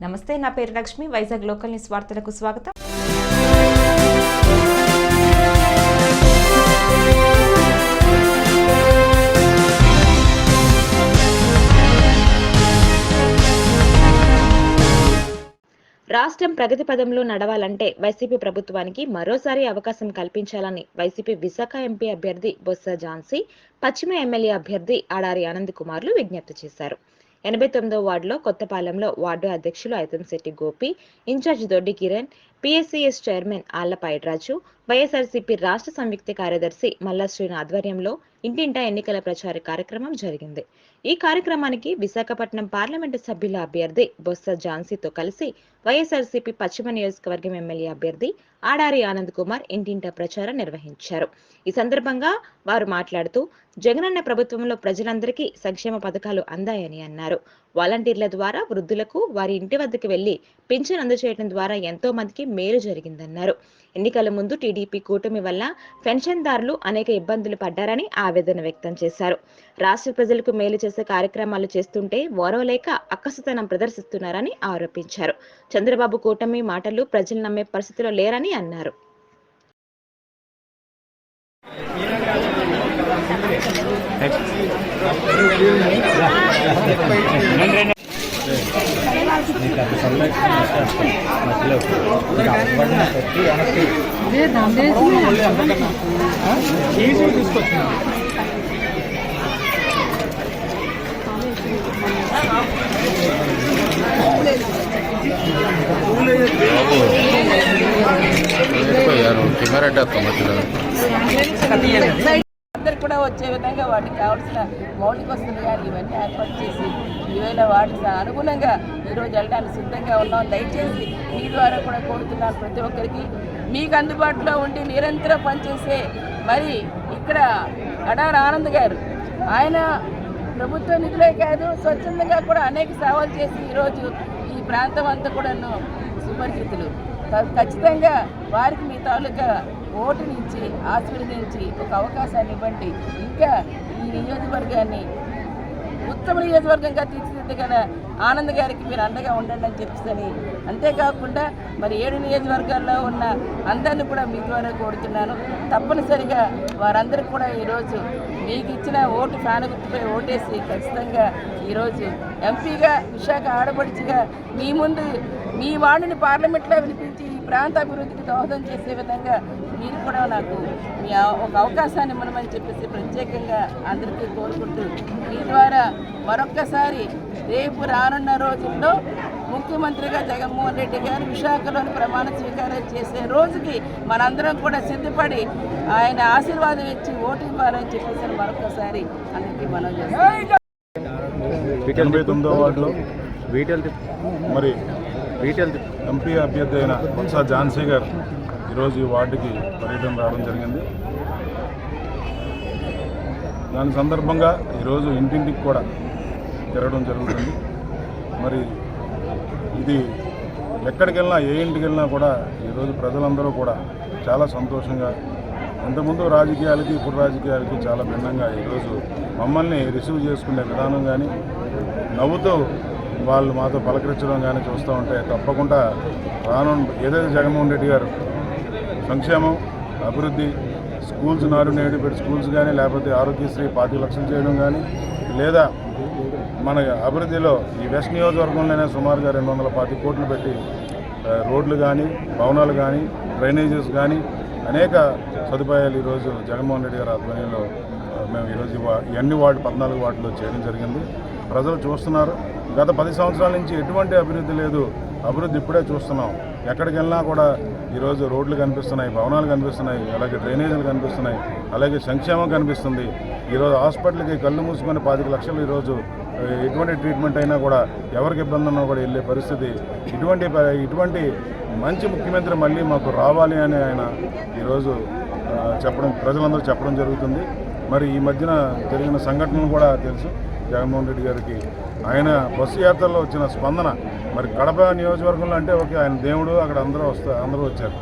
నమస్తే, నా పేరు లక్ష్మి. వైజాగ్ లోకల్ న్యూస్ వార్తలకు స్వాగతం. రాష్ట్రం ప్రగతి పదంలో నడవాలంటే వైసీపీ ప్రభుత్వానికి మరోసారి అవకాశం కల్పించాలని వైసీపీ విశాఖ ఎంపీ అభ్యర్థి బొత్స ఝాన్సీ, పశ్చిమ ఎమ్మెల్యే అభ్యర్థి ఆడారి ఆనంద్ కుమార్లు విజ్ఞప్తి చేశారు. 89వ వార్డులో కొత్తపాలెంలో వార్డు అధ్యక్షులు ఐతంశెట్టి గోపి, ఇన్ఛార్జ్ దొడ్డి కిరణ్, పిఎస్సిఎస్ చైర్మన్ ఆళ్లపాయడ్రాజు, వైఎస్ఆర్సీపీ రాష్ట్ర సంయుక్త కార్యదర్శి మల్లా శ్రీను ఆధ్వర్యంలో ఇంటింటా ఎన్నికల ప్రచార కార్యక్రమం జరిగింది. ఈ కార్యక్రమానికి విశాఖపట్నం పార్లమెంటు సభ్యుల అభ్యర్థి బొత్స ఝాన్సీతో కలిసి వైఎస్ఆర్సీపీ పశ్చిమ నియోజకవర్గం ఎమ్మెల్యే అభ్యర్థి ఆడారి ఆనంద్ కుమార్ ఇంటింటా ప్రచారం నిర్వహించారు. ఈ సందర్భంగా వారు మాట్లాడుతూ జగనన్న ప్రభుత్వంలో ప్రజలందరికీ సంక్షేమ పథకాలు అందాయని అన్నారు. వాలంటీర్ల ద్వారా వృద్ధులకు వారి ఇంటి వద్దకు వెళ్లి పింఛన్ అందజేయడం ద్వారా ఎంతో మందికి మేలు జరిగిందన్నారు. ఎన్నికల ముందు టీడీపీ కూటమి వల్ల పెన్షన్దారులు అనేక ఇబ్బందులు పడ్డారని ఆవేదన వ్యక్తం చేశారు. రాష్ట్ర ప్రజలకు మేలు చేసే కార్యక్రమాలు చేస్తుంటే ఓరవలేక అక్కసుతనం ప్రదర్శిస్తున్నారని ఆరోపించారు. చంద్రబాబు కూటమి మాటలు ప్రజలు నమ్మే పరిస్థితిలో లేరని అన్నారు. అందరికి కూడా వచ్చే విధంగా వాటికి కావాల్సిన మౌలిక వసతులు కానీ ఇవన్నీ ఏర్పాటు చేసి ఈవేళ వాటికి అనుగుణంగా ఈరోజు వెళ్ళడానికి సిద్ధంగా ఉన్నాం. దయచేసి మీ ద్వారా కూడా కోరుతున్నాను, ప్రతి ఒక్కరికి మీకు అందుబాటులో ఉండి నిరంతరం పనిచేసే మరి ఇక్కడ ఆడారి ఆనంద్ గారు, ఆయన ప్రభుత్వ నిధులే కాదు స్వచ్ఛందంగా కూడా అనేక సేవలు చేసి ఈరోజు ఈ ప్రాంతం అంతా కూడా సుపరిచితులు. ఖచ్చితంగా వారికి మీ తాలూకా ఓటునిచ్చి ఆశీర్వదించి ఒక అవకాశాన్ని ఇవ్వండి. ఇంకా ఈ నియోజకవర్గాన్ని ఉత్తమ నియోజకవర్గంగా తీర్చిదిద్దగల ఆనంద్ గారికి మీరు అండగా ఉండండి అని చెప్పేసి, అంతేకాకుండా మరి 7 నియోజకవర్గాల్లో ఉన్న అందరినీ కూడా మీ ద్వారా కోరుతున్నాను. తప్పనిసరిగా వారందరికీ కూడా ఈరోజు మీకు ఇచ్చిన ఓటు ఫ్యాన్ గుర్తుపై ఓటేసి ఖచ్చితంగా ఈరోజు ఎంపీగా విశాఖ ఆడపడిచిగా మీ ముందు మీ వార్డుని పార్లమెంట్లో వినిపించి ఈ ప్రాంత అభివృద్ధికి దోహదం చేసే విధంగా మీరు కూడా నాకు మీ ఒక అవకాశాన్ని ఇవ్వమని చెప్పేసి ప్రత్యేకంగా అందరికీ కోరుకుంటూ, మీ ద్వారా మరొక్కసారి రేపు రానున్న రోజుల్లో ముఖ్యమంత్రిగా జగన్మోహన్ రెడ్డి గారు విశాఖలోని ప్రమాణ స్వీకారం చేసే రోజుకి మనందరం కూడా సిద్ధపడి ఆయన ఆశీర్వాదం ఇచ్చి ఓటు ఇవ్వాలని చెప్పేసి మరొకసారి అందరికీ మనం చేస్తాం. 89వ వార్డులో మరి ఎంపీ అభ్యర్థి అయిన బొత్స ఝాన్సీ గారు ఈరోజు ఈ వార్డుకి పర్యటన రావడం జరిగింది. దాని సందర్భంగా ఈరోజు ఇంటింటికి కూడా తిరగడం జరుగుతుంది. మరి ఇది ఎక్కడికి వెళ్ళినా ఏ ఇంటికి వెళ్ళినా కూడా ఈరోజు ప్రజలందరూ కూడా చాలా సంతోషంగా, ఇంతకుముందు రాజకీయాలకి ఇప్పుడు రాజకీయాలకి చాలా భిన్నంగా ఈరోజు మమ్మల్ని రిసీవ్ చేసుకునే విధానం కానీ, నవ్వుతూ వాళ్ళు మాతో పలకరించడం కానీ చూస్తూ ఉంటే తప్పకుండా ఏదైతే జగన్మోహన్ రెడ్డి గారు సంక్షేమం, అభివృద్ధి, స్కూల్స్ నాడు నేడు పెట్టి స్కూల్స్ కానీ, లేకపోతే ఆరోగ్యశ్రీ 25 లక్షలు చేయడం కానీ, లేదా మన అభివృద్ధిలో ఈ వెస్ట్ నియోజకవర్గంలోనే సుమారుగా 220 కోట్లు పెట్టి రోడ్లు కానీ, భవనాలు కానీ, డ్రైనేజెస్ కానీ అనేక సదుపాయాలు ఈరోజు జగన్మోహన్ రెడ్డి గారి ఆధ్వర్యంలో మేము ఈరోజు ఇవన్నీ 14 వార్డులో చేయడం జరిగింది. ప్రజలు చూస్తున్నారు. గత 10 సంవత్సరాల నుంచి ఎటువంటి అభివృద్ధి లేదు, అభివృద్ధి ఇప్పుడే చూస్తున్నాం. ఎక్కడికి వెళ్ళినా కూడా ఈరోజు రోడ్లు కనిపిస్తున్నాయి, భవనాలు కనిపిస్తున్నాయి, అలాగే డ్రైనేజీలు కనిపిస్తున్నాయి, అలాగే సంక్షేమం కనిపిస్తుంది. ఈరోజు హాస్పిటల్కి కళ్ళు మూసుకొని 25 లక్షలు ఈరోజు ఎటువంటి ట్రీట్మెంట్ అయినా కూడా ఎవరికి ఇబ్బంది ఉన్నా కూడా వెళ్ళే పరిస్థితి. ఇటువంటి మంచి ముఖ్యమంత్రి మళ్ళీ మాకు రావాలి అని ఆయన ఈరోజు ప్రజలందరూ చెప్పడం జరుగుతుంది. మరి ఈ మధ్యన జరిగిన సంఘటనలు కూడా తెలుసు జగన్మోహన్ రెడ్డి గారికి. ఆయన బస్సు యాత్రలో వచ్చిన స్పందన, మరి కడప నియోజకవర్గంలో అంటే ఓకే ఆయన దేవుడు, అక్కడ అందరూ వచ్చారు.